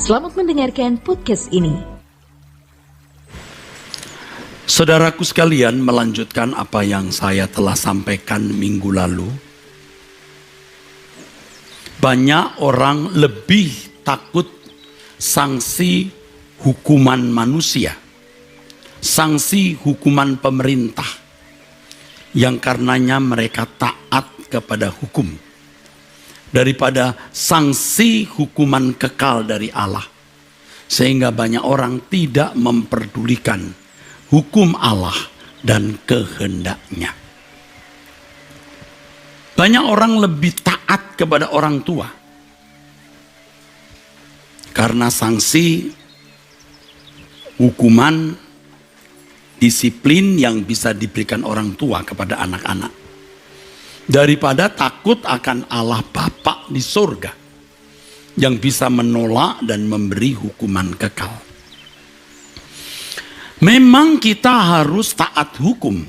Selamat mendengarkan podcast ini. Saudaraku sekalian, melanjutkan apa yang saya telah sampaikan minggu lalu. Banyak orang lebih takut sanksi hukuman manusia, sanksi hukuman pemerintah, yang karenanya mereka taat kepada hukum, daripada sanksi hukuman kekal dari Allah. Sehingga banyak orang tidak memperdulikan hukum Allah dan kehendaknya. Banyak orang lebih taat kepada orang tua karena sanksi hukuman disiplin yang bisa diberikan orang tua kepada anak-anak, daripada takut akan Allah Bapa di surga yang bisa menolak dan memberi hukuman kekal. Memang kita harus taat hukum.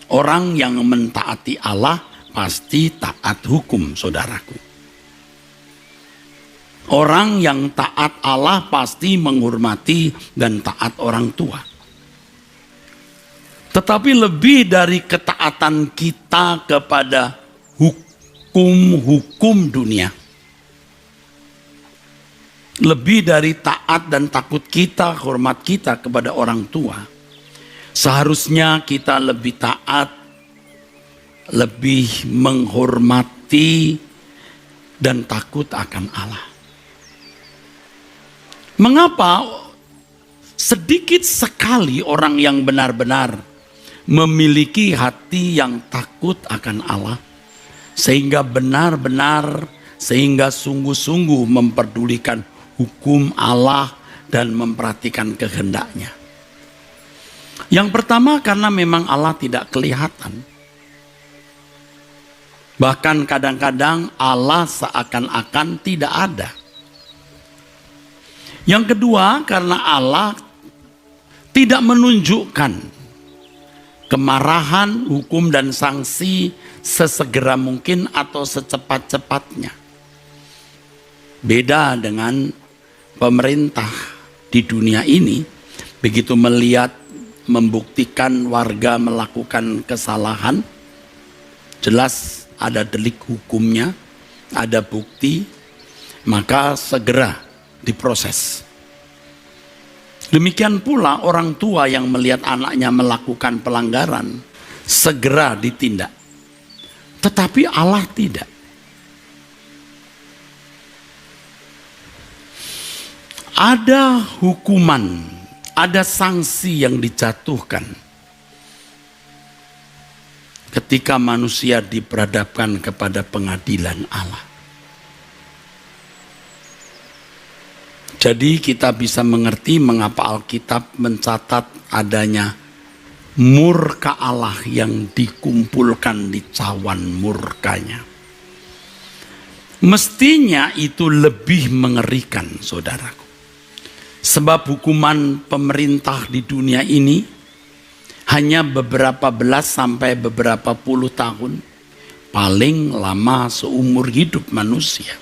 Orang yang mentaati Allah pasti taat hukum, saudaraku. Orang yang taat Allah pasti menghormati dan taat orang tua. Tetapi lebih dari ketaatan kita kepada hukum-hukum dunia, lebih dari taat dan takut kita, hormat kita kepada orang tua, seharusnya kita lebih taat, lebih menghormati dan takut akan Allah. Mengapa sedikit sekali orang yang benar-benar memiliki hati yang takut akan Allah, sehingga benar-benar, sehingga sungguh-sungguh memperdulikan hukum Allah dan memperhatikan kehendaknya. Yang pertama, karena memang Allah tidak kelihatan. Bahkan kadang-kadang Allah seakan-akan tidak ada. Yang kedua, karena Allah tidak menunjukkan kemarahan, hukum dan sanksi sesegera mungkin atau secepat-cepatnya. Beda dengan pemerintah di dunia ini, begitu melihat, membuktikan warga melakukan kesalahan, jelas ada delik hukumnya, ada bukti, maka segera diproses. Demikian pula orang tua yang melihat anaknya melakukan pelanggaran, segera ditindak. Tetapi Allah tidak. Ada hukuman, ada sanksi yang dijatuhkan ketika manusia diperhadapkan kepada pengadilan Allah. Jadi kita bisa mengerti mengapa Alkitab mencatat adanya murka Allah yang dikumpulkan di cawan murkanya. Mestinya itu lebih mengerikan, saudaraku. Sebab hukuman pemerintah di dunia ini hanya beberapa belas sampai beberapa puluh tahun, paling lama seumur hidup manusia.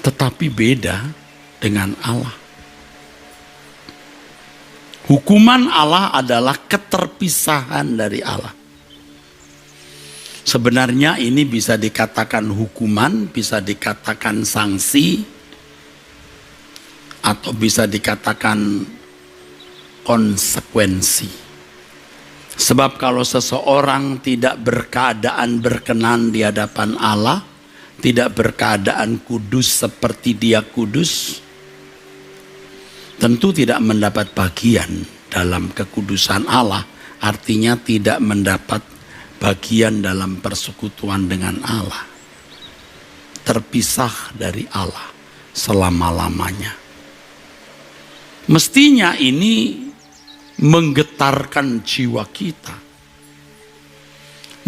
Tetapi beda dengan Allah. Hukuman Allah adalah keterpisahan dari Allah. Sebenarnya ini bisa dikatakan hukuman, bisa dikatakan sanksi, atau bisa dikatakan konsekuensi. Sebab kalau seseorang tidak berkeadaan berkenan di hadapan Allah, tidak berkeadaan kudus seperti Dia kudus, tentu tidak mendapat bagian dalam kekudusan Allah, artinya tidak mendapat bagian dalam persekutuan dengan Allah, terpisah dari Allah selama-lamanya. Mestinya ini menggetarkan jiwa kita.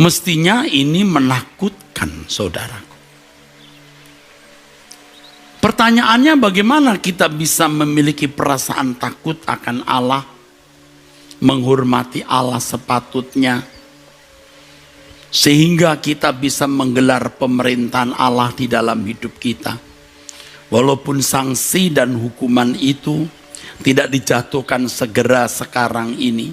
Mestinya ini menakutkan, saudaraku. Pertanyaannya, bagaimana kita bisa memiliki perasaan takut akan Allah, menghormati Allah sepatutnya, sehingga kita bisa menggelar pemerintahan Allah di dalam hidup kita. Walaupun sanksi dan hukuman itu tidak dijatuhkan segera sekarang ini.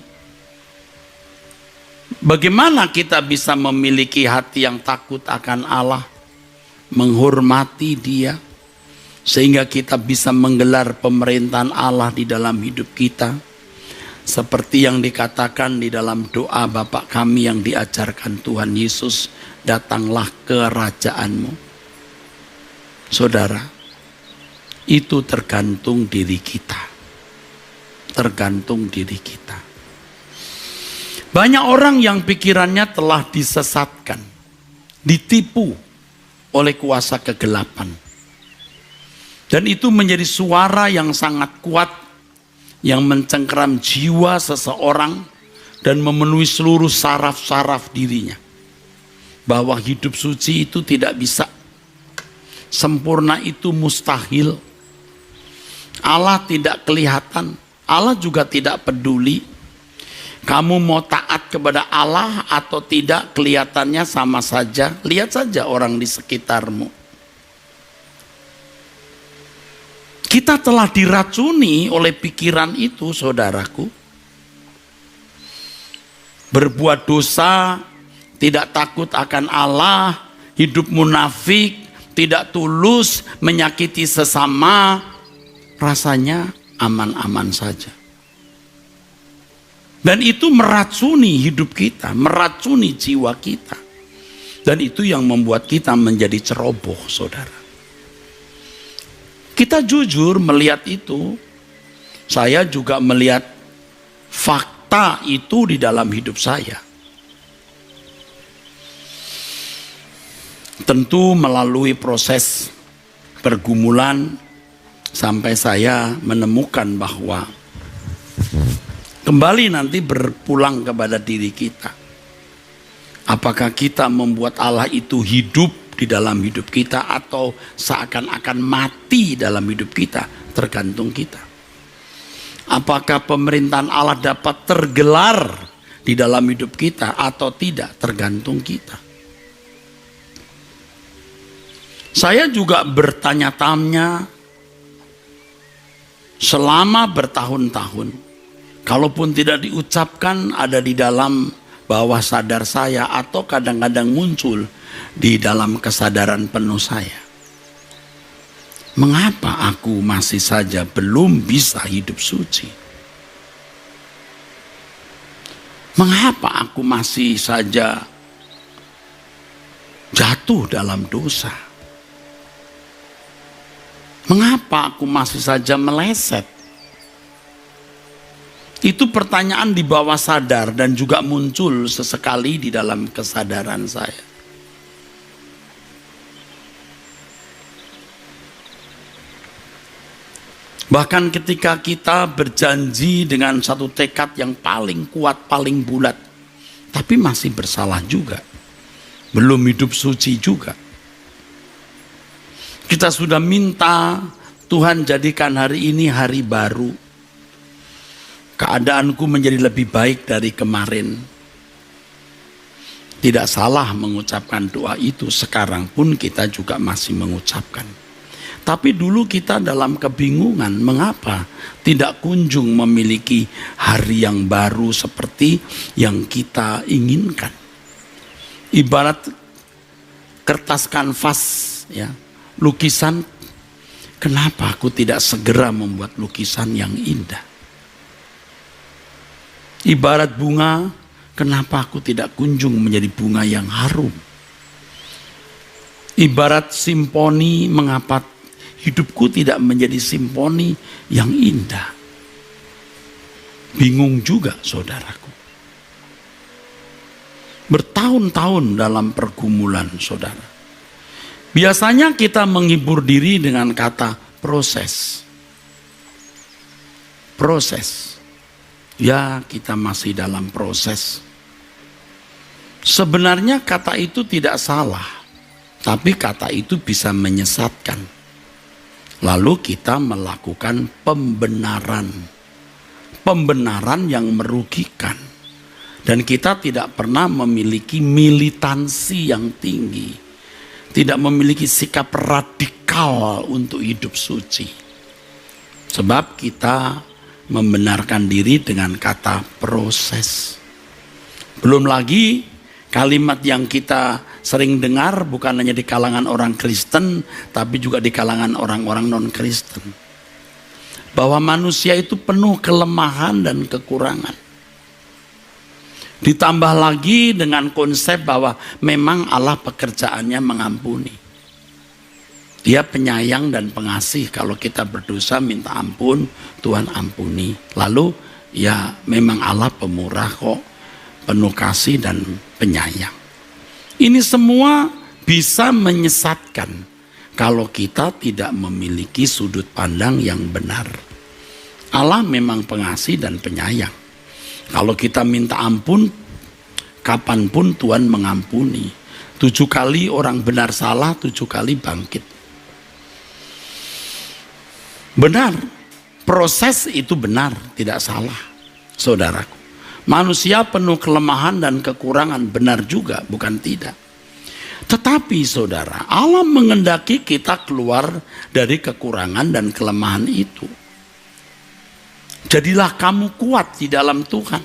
Bagaimana kita bisa memiliki hati yang takut akan Allah, menghormati Dia, sehingga kita bisa menggelar pemerintahan Allah di dalam hidup kita, seperti yang dikatakan di dalam doa Bapa kami yang diajarkan Tuhan Yesus, datanglah kerajaan-Mu. Saudara, itu tergantung diri kita. Tergantung diri kita. Banyak orang yang pikirannya telah disesatkan, ditipu oleh kuasa kegelapan. Dan itu menjadi suara yang sangat kuat yang mencengkeram jiwa seseorang dan memenuhi seluruh saraf-saraf dirinya. Bahwa hidup suci itu tidak bisa. Sempurna itu mustahil. Allah tidak kelihatan. Allah juga tidak peduli. Kamu mau taat kepada Allah atau tidak, kelihatannya sama saja. Lihat saja orang di sekitarmu. Kita telah diracuni oleh pikiran itu, saudaraku. Berbuat dosa, tidak takut akan Allah, hidup munafik, tidak tulus, menyakiti sesama, rasanya aman-aman saja. Dan itu meracuni hidup kita, meracuni jiwa kita. Dan itu yang membuat kita menjadi ceroboh, saudara. Kita jujur melihat itu. Saya juga melihat fakta itu di dalam hidup saya. Tentu melalui proses pergumulan sampai saya menemukan bahwa kembali nanti berpulang kepada diri kita. Apakah kita membuat Allah itu hidup di dalam hidup kita atau seakan-akan mati dalam hidup kita, tergantung kita. Apakah pemerintahan Allah dapat tergelar di dalam hidup kita atau tidak, tergantung kita. Saya juga bertanya-tanya selama bertahun-tahun. Kalaupun tidak diucapkan, ada di dalam bawah sadar saya atau kadang-kadang muncul di dalam kesadaran penuh saya. Mengapa aku masih saja belum bisa hidup suci? Mengapa aku masih saja jatuh dalam dosa? Mengapa aku masih saja meleset? Itu pertanyaan di bawah sadar dan juga muncul sesekali di dalam kesadaran saya. Bahkan ketika kita berjanji dengan satu tekad yang paling kuat, paling bulat, tapi masih bersalah juga. Belum hidup suci juga. Kita sudah minta Tuhan jadikan hari ini hari baru. Keadaanku menjadi lebih baik dari kemarin. Tidak salah mengucapkan doa itu, sekarang pun kita juga masih mengucapkan. Tapi dulu kita dalam kebingungan, mengapa tidak kunjung memiliki hari yang baru seperti yang kita inginkan. Ibarat kertas kanvas, ya, lukisan, kenapa aku tidak segera membuat lukisan yang indah? Ibarat bunga, kenapa aku tidak kunjung menjadi bunga yang harum? Ibarat simfoni, mengapa hidupku tidak menjadi simfoni yang indah? Bingung juga, saudaraku. Bertahun-tahun dalam pergumulan, saudara. Biasanya kita menghibur diri dengan kata proses. Proses. Ya, kita masih dalam proses. Sebenarnya kata itu tidak salah, tapi kata itu bisa menyesatkan. Lalu kita melakukan pembenaran. Pembenaran yang merugikan. Dan kita tidak pernah memiliki militansi yang tinggi. Tidak memiliki sikap radikal untuk hidup suci. Sebab kita membenarkan diri dengan kata proses. Belum lagi kalimat yang kita sering dengar bukan hanya di kalangan orang Kristen, tapi juga di kalangan orang-orang non-Kristen. Bahwa manusia itu penuh kelemahan dan kekurangan. Ditambah lagi dengan konsep bahwa memang Allah pekerjaannya mengampuni. Dia penyayang dan pengasih. Kalau kita berdosa minta ampun, Tuhan ampuni. Lalu ya memang Allah pemurah kok, penuh kasih dan penyayang. Ini semua bisa menyesatkan kalau kita tidak memiliki sudut pandang yang benar. Allah memang pengasih dan penyayang. Kalau kita minta ampun, kapanpun Tuhan mengampuni. 7 kali orang benar salah, 7 kali bangkit. Benar, proses itu benar, tidak salah, saudaraku. Manusia penuh kelemahan dan kekurangan, benar juga, bukan tidak. Tetapi saudara, Allah mengendaki kita keluar dari kekurangan dan kelemahan itu. Jadilah kamu kuat di dalam Tuhan.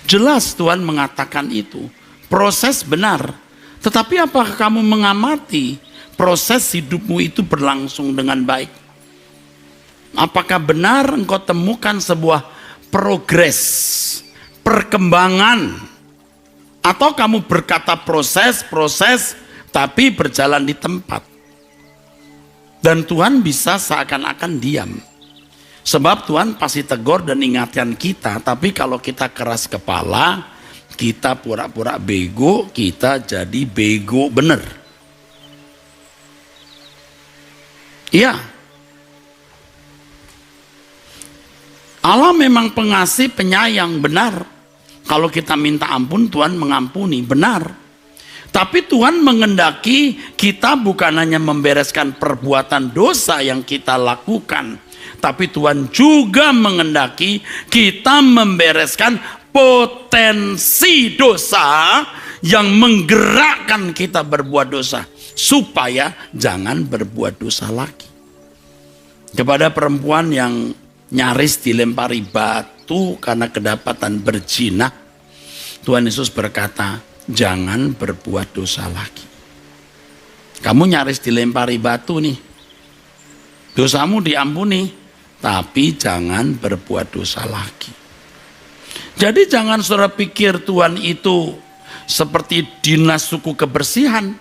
Jelas Tuhan mengatakan itu. Proses benar. Tetapi apakah kamu mengamati proses hidupmu itu berlangsung dengan baik? Apakah benar engkau temukan sebuah progres, perkembangan? Atau kamu berkata proses, tapi berjalan di tempat? Dan Tuhan bisa seakan-akan diam. Sebab Tuhan pasti tegur dan ingatkan kita. Tapi kalau kita keras kepala, kita pura-pura bego, kita jadi bego bener. Iya. Allah memang pengasih, penyayang, benar. Kalau kita minta ampun, Tuhan mengampuni, benar. Tapi Tuhan mengendaki kita bukan hanya membereskan perbuatan dosa yang kita lakukan. Tapi Tuhan juga mengendaki kita membereskan potensi dosa yang menggerakkan kita berbuat dosa. Supaya jangan berbuat dosa lagi. Kepada perempuan yang nyaris dilempari batu karena kedapatan berzina, Tuhan Yesus berkata, jangan berbuat dosa lagi. Kamu nyaris dilempari batu nih. Dosamu diampuni, tapi jangan berbuat dosa lagi. Jadi jangan saudara pikir Tuhan itu seperti dinas suku kebersihan.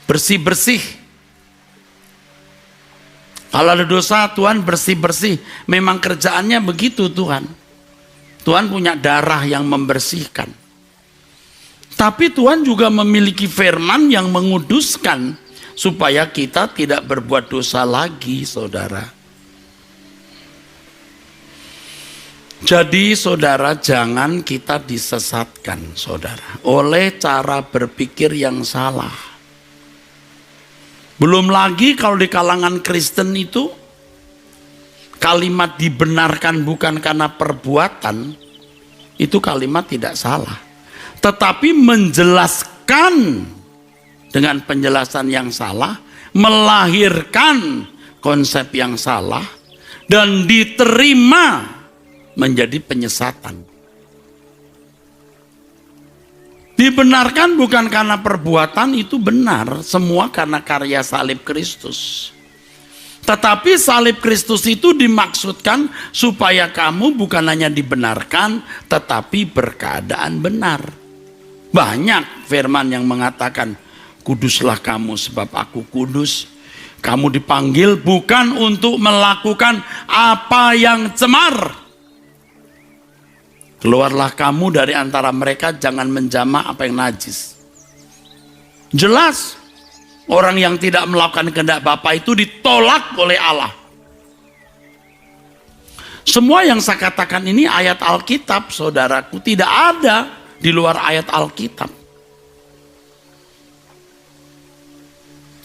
Bersih-bersih. Kalau ada dosa, Tuhan bersih-bersih. Memang kerjaannya begitu Tuhan. Tuhan punya darah yang membersihkan. Tapi Tuhan juga memiliki firman yang menguduskan. Supaya kita tidak berbuat dosa lagi, saudara. Jadi saudara, jangan kita disesatkan, saudara. Oleh cara berpikir yang salah. Belum lagi kalau di kalangan Kristen itu, kalimat dibenarkan bukan karena perbuatan, itu kalimat tidak salah. Tetapi menjelaskan dengan penjelasan yang salah, melahirkan konsep yang salah, dan diterima menjadi penyesatan. Dibenarkan bukan karena perbuatan, itu benar, semua karena karya salib Kristus. Tetapi salib Kristus itu dimaksudkan supaya kamu bukan hanya dibenarkan, tetapi berkeadaan benar. Banyak firman yang mengatakan, kuduslah kamu sebab aku kudus. Kamu dipanggil bukan untuk melakukan apa yang cemar. Keluarlah kamu dari antara mereka, jangan menjamah apa yang najis. Jelas, orang yang tidak melakukan kehendak Bapa itu ditolak oleh Allah. Semua yang saya katakan ini ayat Alkitab, saudaraku, tidak ada di luar ayat Alkitab.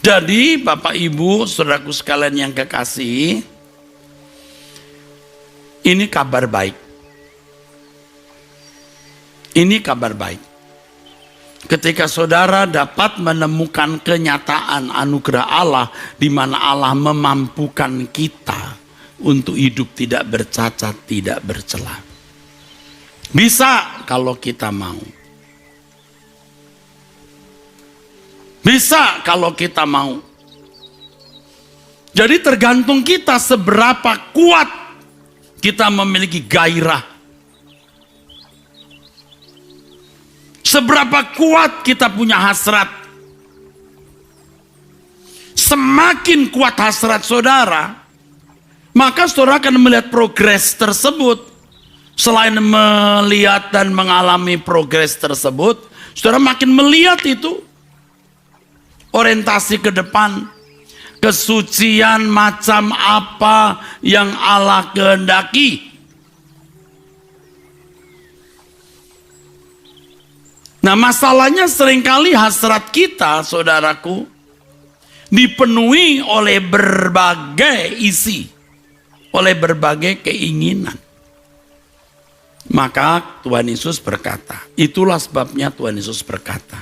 Jadi Bapak Ibu, saudaraku sekalian yang kekasih, Ini kabar baik. Ini kabar baik. Ketika saudara dapat menemukan kenyataan anugerah Allah di mana Allah memampukan kita untuk hidup tidak bercacat, tidak bercela. Bisa kalau kita mau. Bisa kalau kita mau. Jadi tergantung kita seberapa kuat kita memiliki gairah. Seberapa kuat kita punya hasrat. Semakin kuat hasrat saudara, maka saudara akan melihat progres tersebut. Selain melihat dan mengalami progres tersebut, saudara makin melihat itu. Orientasi ke depan. Kesucian macam apa yang Allah kehendaki. Nah, masalahnya seringkali hasrat kita, saudaraku, dipenuhi oleh berbagai isi, oleh berbagai keinginan. Maka Tuhan Yesus berkata, itulah sebabnya Tuhan Yesus berkata,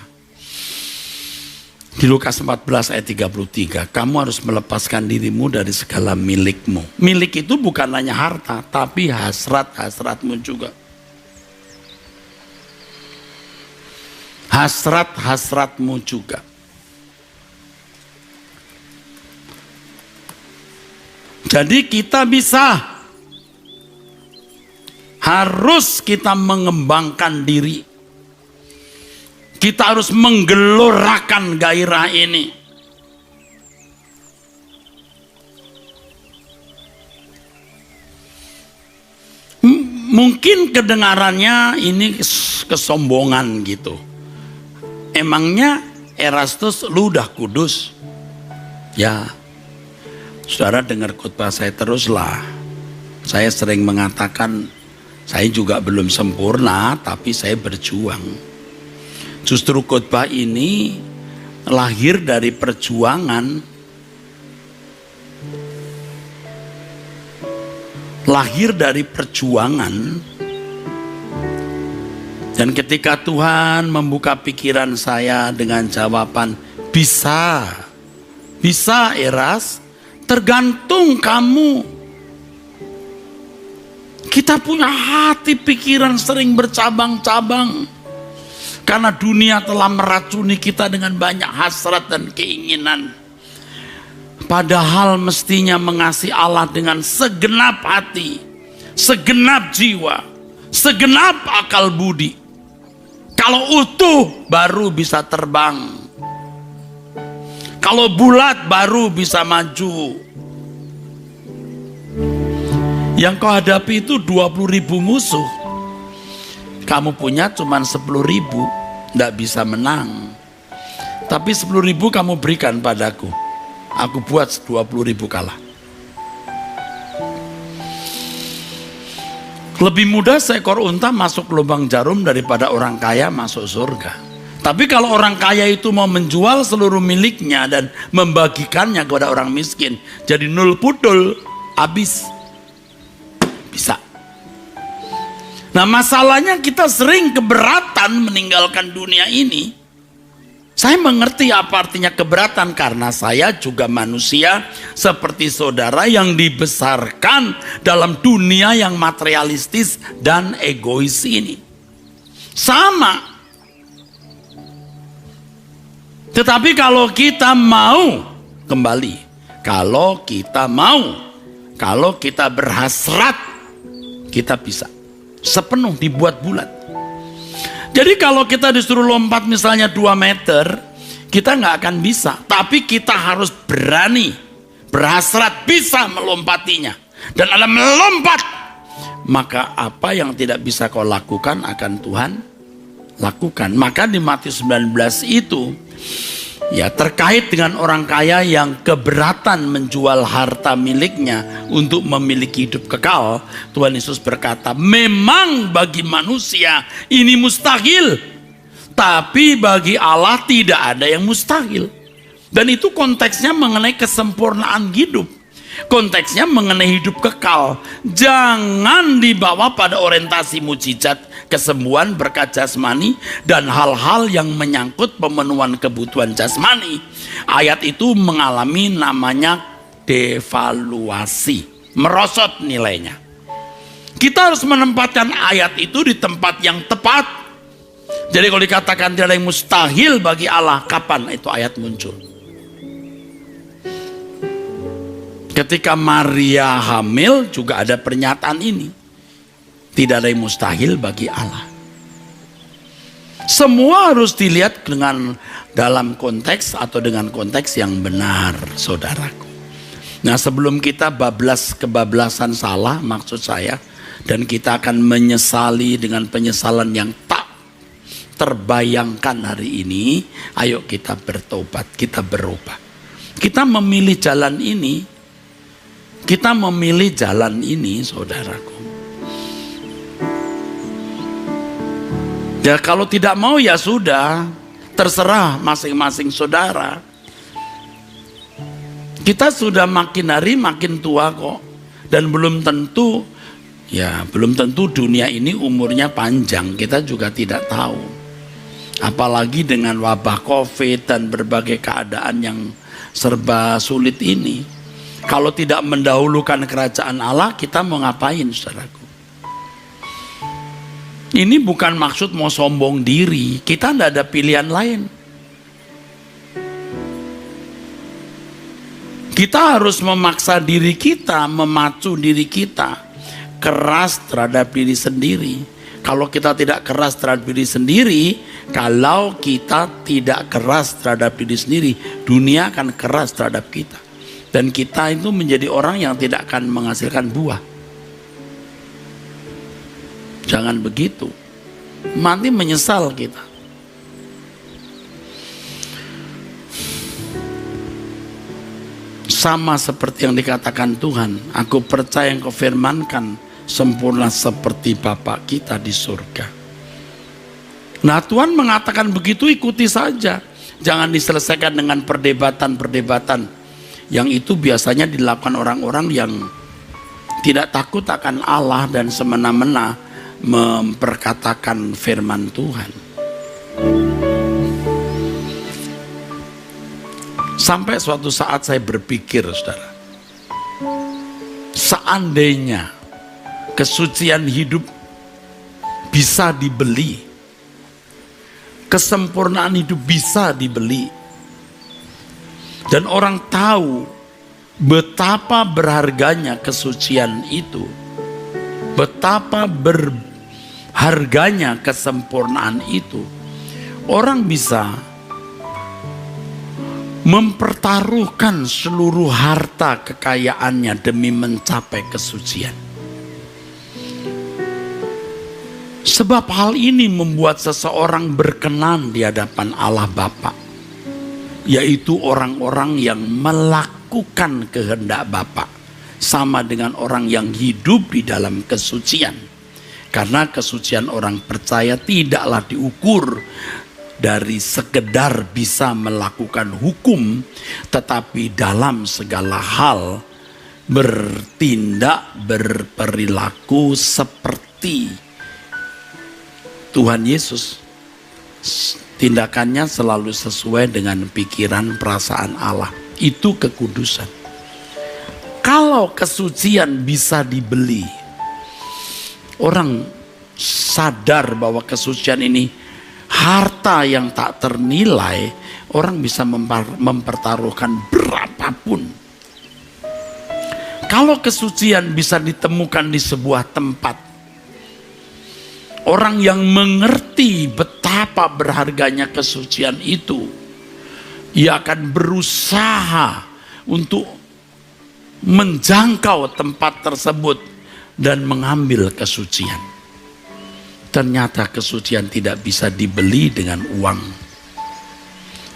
di Lukas 14 ayat 33, kamu harus melepaskan dirimu dari segala milikmu. Milik itu bukan hanya harta, tapi hasrat-hasratmu juga. Hasrat-hasratmu juga. Jadi kita harus kita mengembangkan diri. Kita harus menggelorakan gairah ini. Mungkin kedengarannya ini kesombongan gitu. Emangnya Erastus lu udah kudus? Ya, saudara dengar khotbah saya teruslah. Saya sering mengatakan, saya juga belum sempurna, tapi saya berjuang. Justru khotbah ini lahir dari perjuangan. Lahir dari perjuangan. Dan ketika Tuhan membuka pikiran saya dengan jawaban, bisa Eras, tergantung kamu. Kita punya hati pikiran sering bercabang-cabang. Karena dunia telah meracuni kita dengan banyak hasrat dan keinginan. Padahal mestinya mengasihi Allah dengan segenap hati, segenap jiwa, segenap akal budi. Kalau utuh baru bisa terbang. Kalau bulat baru bisa maju. Yang kau hadapi itu 20.000 musuh. Kamu punya cuma 10.000, tidak bisa menang. Tapi 10.000 kamu berikan padaku. Aku buat 20.000 kalah. Lebih mudah seekor unta masuk lubang jarum daripada orang kaya masuk surga. Tapi kalau orang kaya itu mau menjual seluruh miliknya dan membagikannya kepada orang miskin, jadi nul pudul, habis. Bisa. Nah, masalahnya kita sering keberatan meninggalkan dunia ini. Saya mengerti apa artinya keberatan karena saya juga manusia seperti saudara yang dibesarkan dalam dunia yang materialistis dan egois ini. Sama. Tetapi kalau kita mau kembali, kalau kita berhasrat, kita bisa sepenuh dibuat bulat. Jadi kalau kita disuruh lompat misalnya 2 meter, kita nggak akan bisa. Tapi kita harus berani, berhasrat bisa melompatinya. Dan dalam melompat, maka apa yang tidak bisa kau lakukan akan Tuhan lakukan. Maka di Matius 19 itu, ya terkait dengan orang kaya yang keberatan menjual harta miliknya untuk memiliki hidup kekal, Tuhan Yesus berkata, memang bagi manusia ini mustahil, tapi bagi Allah tidak ada yang mustahil. Dan itu konteksnya mengenai kesempurnaan hidup. Konteksnya mengenai hidup kekal. Jangan dibawa pada orientasi mujizat, kesembuhan, berkat jasmani, dan hal-hal yang menyangkut pemenuhan kebutuhan jasmani. Ayat itu mengalami namanya devaluasi, merosot nilainya. Kita harus menempatkan ayat itu di tempat yang tepat. Jadi kalau dikatakan tidak ada yang mustahil bagi Allah, kapan itu ayat muncul? Ketika Maria hamil juga ada pernyataan ini. Tidak ada yang mustahil bagi Allah. Semua harus dilihat dengan dalam konteks atau dengan konteks yang benar, saudaraku. Nah, sebelum kita bablas kebablasan salah, maksud saya, dan kita akan menyesali dengan penyesalan yang tak terbayangkan hari ini, ayo kita bertobat, kita berubah. Kita memilih jalan ini. Kita memilih jalan ini, saudaraku. Ya kalau tidak mau ya sudah, terserah masing-masing saudara. Kita sudah makin hari makin tua kok. Dan belum tentu dunia ini umurnya panjang. Kita juga tidak tahu. Apalagi dengan wabah COVID dan berbagai keadaan yang serba sulit ini. Kalau tidak mendahulukan kerajaan Allah, kita mau ngapain, saudaraku? Ini bukan maksud mau sombong diri. Kita tidak ada pilihan lain. Kita harus memaksa diri kita, memacu diri kita keras terhadap diri sendiri. Kalau kita tidak keras terhadap diri sendiri, kalau kita tidak keras terhadap diri sendiri, dunia akan keras terhadap kita. Dan kita itu menjadi orang yang tidak akan menghasilkan buah. Jangan begitu. Nanti menyesal kita. Sama seperti yang dikatakan Tuhan, aku percaya yang kau firmankan, sempurna seperti Bapa kita di surga. Nah, Tuhan mengatakan begitu, ikuti saja. Jangan diselesaikan dengan perdebatan-perdebatan. Yang itu biasanya dilakukan orang-orang yang tidak takut akan Allah dan semena-mena memperkatakan firman Tuhan. Sampai suatu saat saya berpikir, saudara, seandainya kesucian hidup bisa dibeli, kesempurnaan hidup bisa dibeli, dan orang tahu betapa berharganya kesucian itu, betapa berharganya kesempurnaan itu, orang bisa mempertaruhkan seluruh harta kekayaannya demi mencapai kesucian. Sebab hal ini membuat seseorang berkenan di hadapan Allah Bapa, yaitu orang-orang yang melakukan kehendak Bapa, sama dengan orang yang hidup di dalam kesucian. Karena kesucian orang percaya tidaklah diukur dari sekedar bisa melakukan hukum, tetapi dalam segala hal bertindak, berperilaku seperti Tuhan Yesus. Tindakannya selalu sesuai dengan pikiran perasaan Allah. Itu kekudusan. Kalau kesucian bisa dibeli, orang sadar bahwa kesucian ini harta yang tak ternilai, orang bisa mempertaruhkan berapapun. Kalau kesucian bisa ditemukan di sebuah tempat, orang yang mengerti betapa berharganya kesucian itu, ia akan berusaha untuk menjangkau tempat tersebut dan mengambil kesucian. Ternyata kesucian tidak bisa dibeli dengan uang.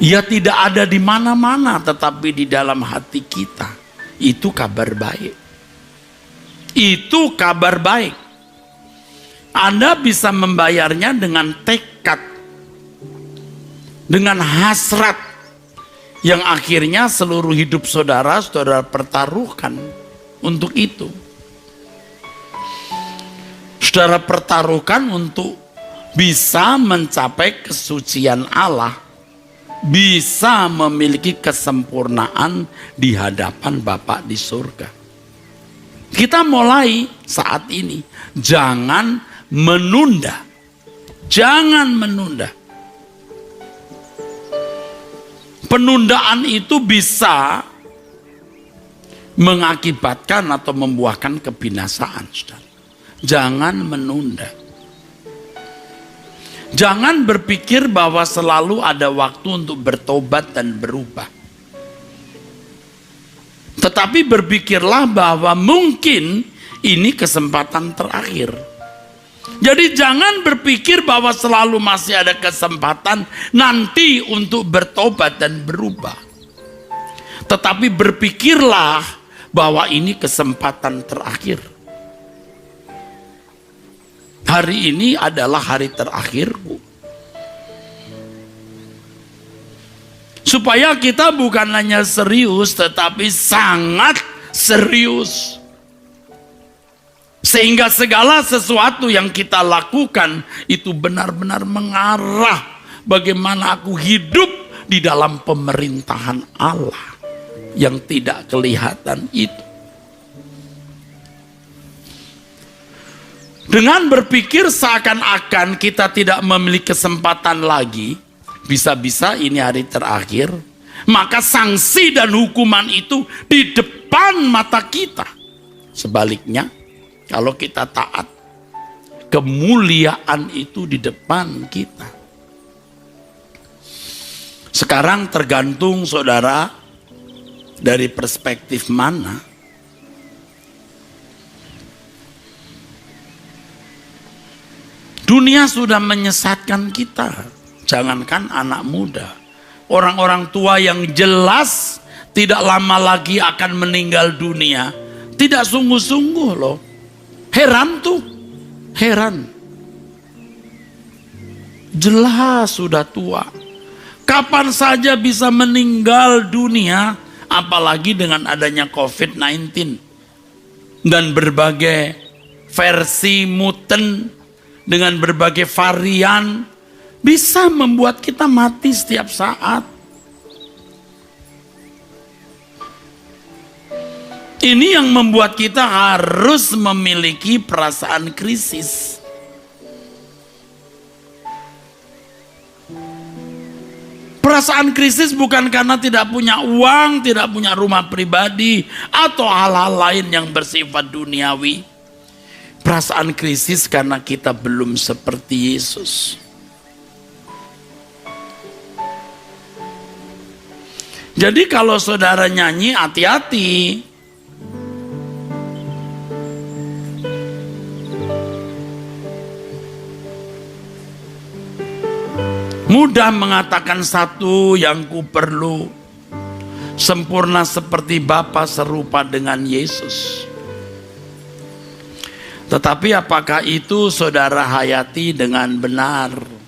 Ia tidak ada di mana-mana, tetapi di dalam hati kita. Itu kabar baik. Itu kabar baik. Anda bisa membayarnya dengan tekad, dengan hasrat Yang akhirnya seluruh hidup saudara pertaruhkan untuk itu. Saudara pertaruhkan untuk bisa mencapai kesucian Allah, bisa memiliki kesempurnaan di hadapan Bapa di surga. Kita mulai saat ini, jangan menunda. Jangan menunda. Penundaan itu bisa mengakibatkan atau membuahkan kebinasaan, saudara. Jangan menunda. Jangan berpikir bahwa selalu ada waktu untuk bertobat dan berubah. Tetapi berpikirlah bahwa mungkin ini kesempatan terakhir. Jadi jangan berpikir bahwa selalu masih ada kesempatan nanti untuk bertobat dan berubah. Tetapi berpikirlah bahwa ini kesempatan terakhir. Hari ini adalah hari terakhirku. Supaya kita bukan hanya serius, tetapi sangat serius. Sehingga segala sesuatu yang kita lakukan itu benar-benar mengarah bagaimana aku hidup di dalam pemerintahan Allah yang tidak kelihatan itu. Dengan berpikir seakan-akan kita tidak memiliki kesempatan lagi, bisa-bisa ini hari terakhir, maka sanksi dan hukuman itu di depan mata kita. Sebaliknya, kalau kita taat, kemuliaan itu di depan kita. Sekarang tergantung saudara dari perspektif mana. Dunia sudah menyesatkan kita. Jangankan anak muda. Orang-orang tua yang jelas tidak lama lagi akan meninggal dunia. Tidak sungguh-sungguh loh. Heran tuh. Heran. Jelas sudah tua. Kapan saja bisa meninggal dunia. Apalagi dengan adanya COVID-19. Dan berbagai versi mutant. Dengan berbagai varian. Bisa membuat kita mati setiap saat. Ini yang membuat kita harus memiliki perasaan krisis. Perasaan krisis bukan karena tidak punya uang, tidak punya rumah pribadi, atau hal-hal lain yang bersifat duniawi. Perasaan krisis karena kita belum seperti Yesus. Jadi kalau saudara nyanyi, hati-hati. Mudah mengatakan satu yang ku perlu, sempurna seperti Bapa serupa dengan Yesus. Tetapi apakah itu saudara hayati dengan benar?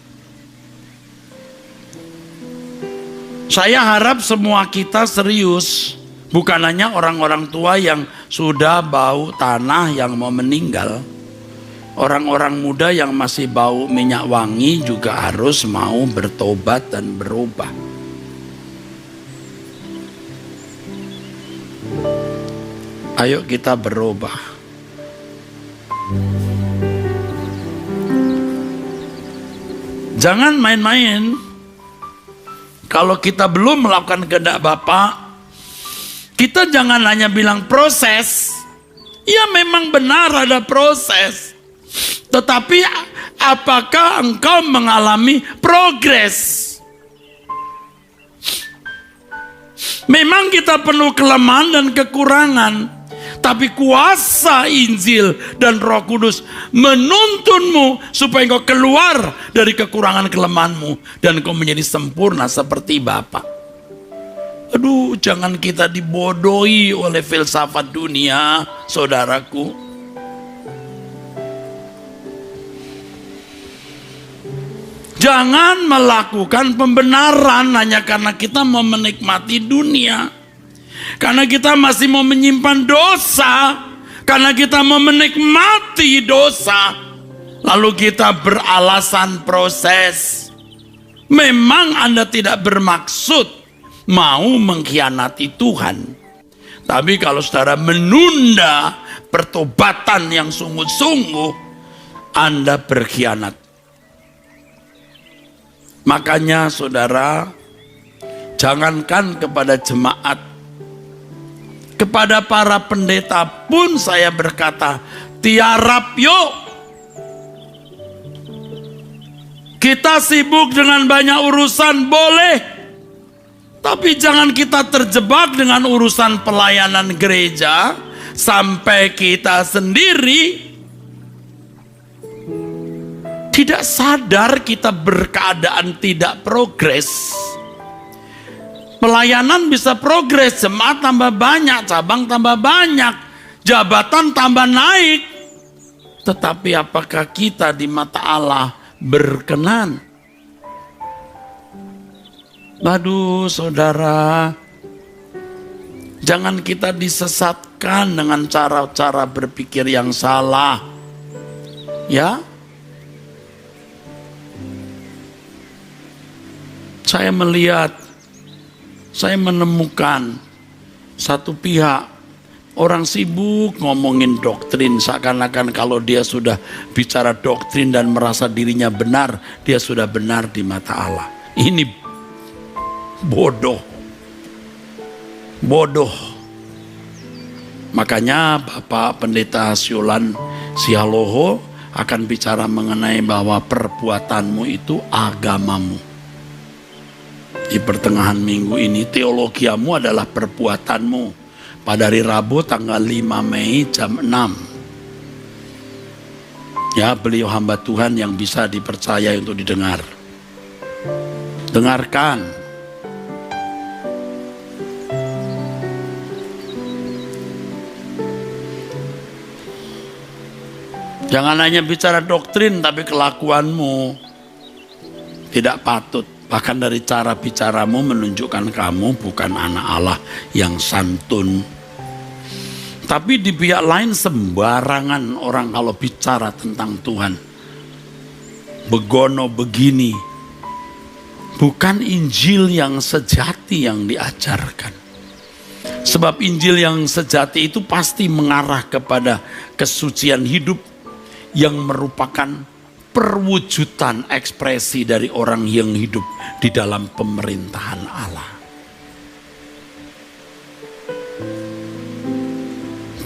Saya harap semua kita serius. Bukan hanya orang-orang tua yang sudah bau tanah yang mau meninggal. Orang-orang muda yang masih bau minyak wangi juga harus mau bertobat dan berubah. Ayo kita berubah. Jangan main-main. Kalau kita belum melakukan kehendak Bapa, kita jangan hanya bilang proses. Ya memang benar ada proses. Tetapi apakah engkau mengalami progres? Memang kita penuh kelemahan dan kekurangan. Tapi kuasa Injil dan Roh Kudus menuntunmu supaya engkau keluar dari kekurangan kelemahanmu dan engkau menjadi sempurna seperti Bapa. Aduh, jangan kita dibodohi oleh filsafat dunia, saudaraku. Jangan melakukan pembenaran hanya karena kita mau menikmati dunia. Karena kita masih mau menyimpan dosa. Karena kita mau menikmati dosa. Lalu kita beralasan proses. Memang Anda tidak bermaksud mau mengkhianati Tuhan. Tapi kalau saudara menunda pertobatan yang sungguh-sungguh, Anda berkhianat. Makanya saudara, jangankan kepada jemaat, kepada para pendeta pun saya berkata, tiarap yuk. Kita sibuk dengan banyak urusan, boleh. Tapi jangan kita terjebak dengan urusan pelayanan gereja, sampai kita sendiri tidak sadar kita berkeadaan tidak progres. Pelayanan bisa progres, jemaat tambah banyak, cabang tambah banyak, jabatan tambah naik. Tetapi apakah kita di mata Allah berkenan? Aduh saudara, jangan kita disesatkan dengan cara-cara berpikir yang salah. Ya, saya melihat, saya menemukan satu pihak, orang sibuk ngomongin doktrin, seakan-akan kalau dia sudah bicara doktrin dan merasa dirinya benar, dia sudah benar di mata Allah. Ini bodoh. Makanya Bapak Pendeta Siolan Sialoho akan bicara mengenai bahwa perbuatanmu itu agamamu. Di pertengahan minggu ini teologiamu adalah perbuatanmu. Pada hari Rabu tanggal 5 Mei jam 6. Ya, beliau hamba Tuhan yang bisa dipercaya untuk didengar. Dengarkan. Jangan hanya bicara doktrin, tapi kelakuanmu tidak patut. Bahkan dari cara bicaramu menunjukkan kamu bukan anak Allah yang santun. Tapi di pihak lain sembarangan orang kalau bicara tentang Tuhan. Begono begini. Bukan Injil yang sejati yang diajarkan. Sebab Injil yang sejati itu pasti mengarah kepada kesucian hidup yang merupakan perwujudan ekspresi dari orang yang hidup di dalam pemerintahan Allah.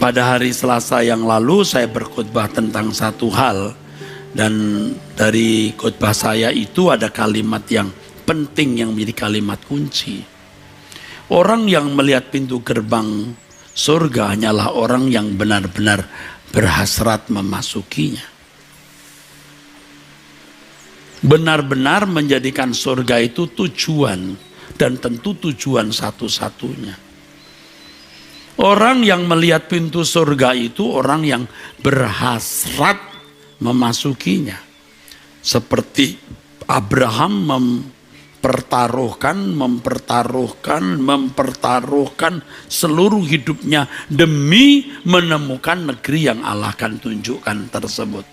Pada hari Selasa yang lalu saya berkhotbah tentang satu hal, dan dari khotbah saya itu ada kalimat yang penting yang menjadi kalimat kunci. Orang yang melihat pintu gerbang surga hanyalah orang yang benar-benar berhasrat memasukinya. Benar-benar menjadikan surga itu tujuan, dan tentu tujuan satu-satunya. Orang yang melihat pintu surga itu orang yang berhasrat memasukinya. Seperti Abraham mempertaruhkan seluruh hidupnya demi menemukan negeri yang Allah akan tunjukkan tersebut.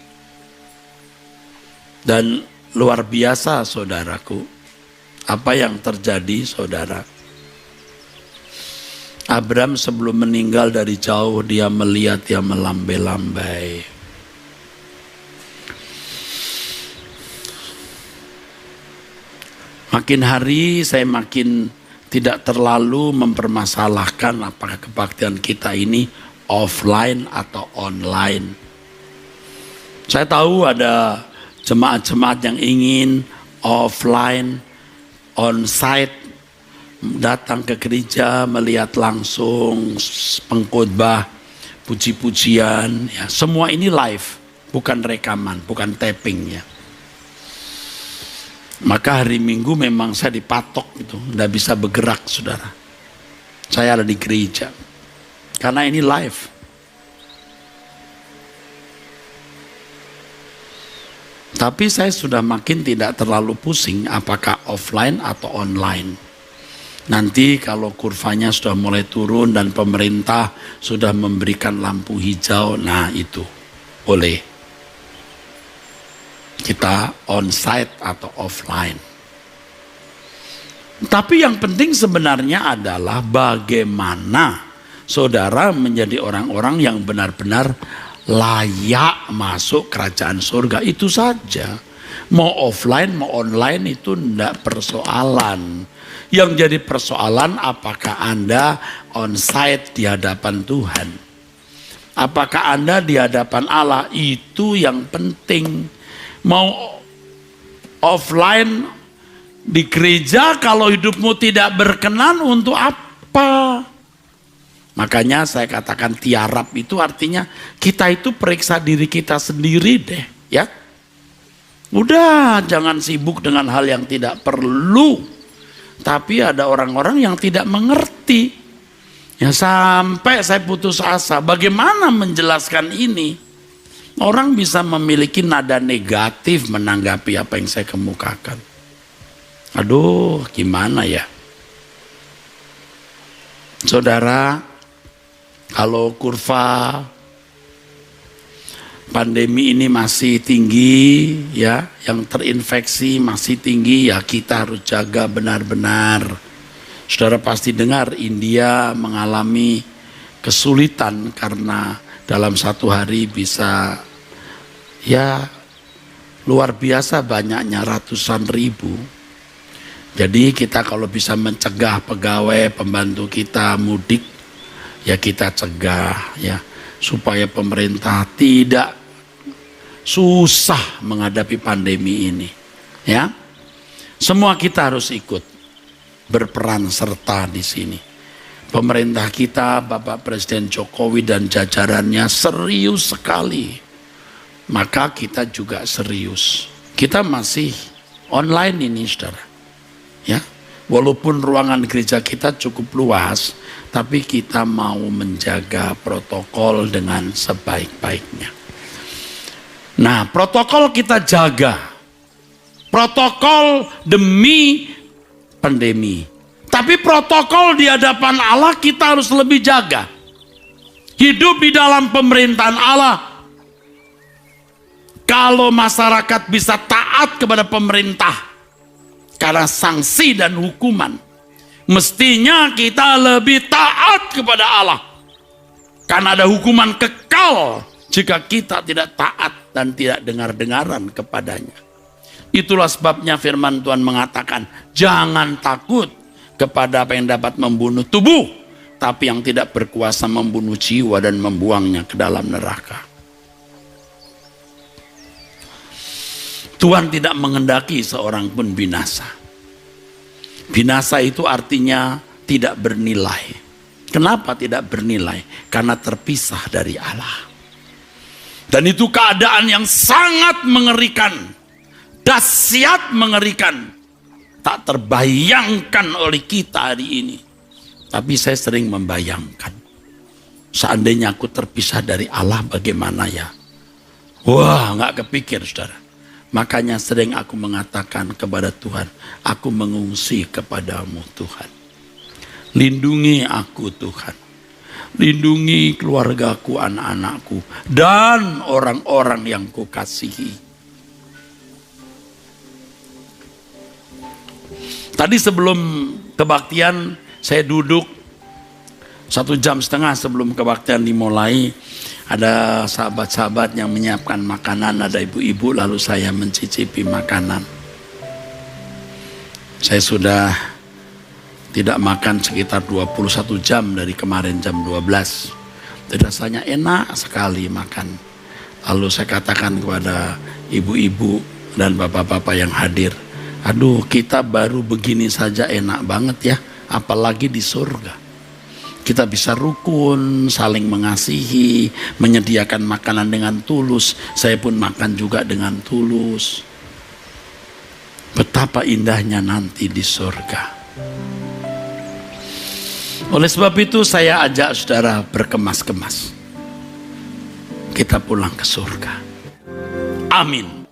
Dan luar biasa saudaraku, apa yang terjadi saudara? Abraham sebelum meninggal dari jauh dia melihat, dia melambai-lambai. Makin hari saya makin tidak terlalu mempermasalahkan apakah kebaktian kita ini offline atau online. Saya tahu ada jemaat-jemaat yang ingin offline, on-site, datang ke gereja, melihat langsung pengkhotbah, puji-pujian, ya, semua ini live, bukan rekaman, bukan tapping ya. Maka hari Minggu memang saya dipatok gitu, tidak bisa bergerak saudara. Saya ada di gereja, karena ini live. Tapi saya sudah makin tidak terlalu pusing apakah offline atau online. Nanti kalau kurvanya sudah mulai turun dan pemerintah sudah memberikan lampu hijau, nah itu boleh. Kita onsite atau offline. Tapi yang penting sebenarnya adalah bagaimana saudara menjadi orang-orang yang benar-benar layak masuk kerajaan surga. Itu saja. Mau offline mau online itu tidak persoalan. Yang jadi persoalan apakah Anda onsite di hadapan Tuhan. Apakah Anda di hadapan Allah, itu yang penting. Mau offline di gereja kalau hidupmu tidak berkenan untuk apa? Makanya saya katakan tiarap itu artinya kita itu periksa diri kita sendiri deh, ya. Udah, jangan sibuk dengan hal yang tidak perlu. Tapi ada orang-orang yang tidak mengerti. Ya sampai saya putus asa, bagaimana menjelaskan ini? Orang bisa memiliki nada negatif menanggapi apa yang saya kemukakan. Aduh, gimana ya? Saudara, kalau kurva pandemi ini masih tinggi, ya, yang terinfeksi masih tinggi, ya kita harus jaga benar-benar. Saudara pasti dengar India mengalami kesulitan karena dalam satu hari bisa, ya, luar biasa banyaknya ratusan ribu. Jadi kita kalau bisa mencegah pegawai pembantu kita mudik, ya kita cegah, ya, supaya pemerintah tidak susah menghadapi pandemi ini, ya. Semua kita harus ikut berperan serta di sini. Pemerintah kita, Bapak Presiden Jokowi dan jajarannya serius sekali. Maka kita juga serius. Kita masih online ini, saudara. Ya, walaupun ruangan gereja kita cukup luas, tapi kita mau menjaga protokol dengan sebaik-baiknya. Nah, protokol kita jaga. Protokol demi pandemi. Tapi protokol di hadapan Allah kita harus lebih jaga. Hidup di dalam pemerintahan Allah. Kalau masyarakat bisa taat kepada pemerintah karena sanksi dan hukuman, mestinya kita lebih taat kepada Allah. Karena ada hukuman kekal jika kita tidak taat dan tidak dengar-dengaran kepadanya. Itulah sebabnya firman Tuhan mengatakan, jangan takut kepada apa yang dapat membunuh tubuh, tapi yang tidak berkuasa membunuh jiwa dan membuangnya ke dalam neraka. Tuhan tidak menghendaki seorang pun binasa. Binasa itu artinya tidak bernilai. Kenapa tidak bernilai? Karena terpisah dari Allah. Dan itu keadaan yang sangat mengerikan. Dahsyat mengerikan. Tak terbayangkan oleh kita hari ini. Tapi saya sering membayangkan. Seandainya aku terpisah dari Allah, bagaimana ya? Wah, gak kepikir, saudara. Makanya sering aku mengatakan kepada Tuhan, aku mengungsi kepadamu Tuhan. Lindungi aku Tuhan. Lindungi keluargaku, anak-anakku, dan orang-orang yang kukasihi. Tadi sebelum kebaktian, saya duduk 1,5 jam sebelum kebaktian dimulai. Ada sahabat-sahabat yang menyiapkan makanan, ada ibu-ibu, lalu saya mencicipi makanan. Saya sudah tidak makan sekitar 21 jam dari kemarin jam 12. Rasanya enak sekali makan. Lalu saya katakan kepada ibu-ibu dan bapak-bapak yang hadir, aduh, kita baru begini saja enak banget ya, apalagi di surga. Kita bisa rukun, saling mengasihi, menyediakan makanan dengan tulus. Saya pun makan juga dengan tulus. Betapa indahnya nanti di surga. Oleh sebab itu saya ajak saudara berkemas-kemas. Kita pulang ke surga. Amin.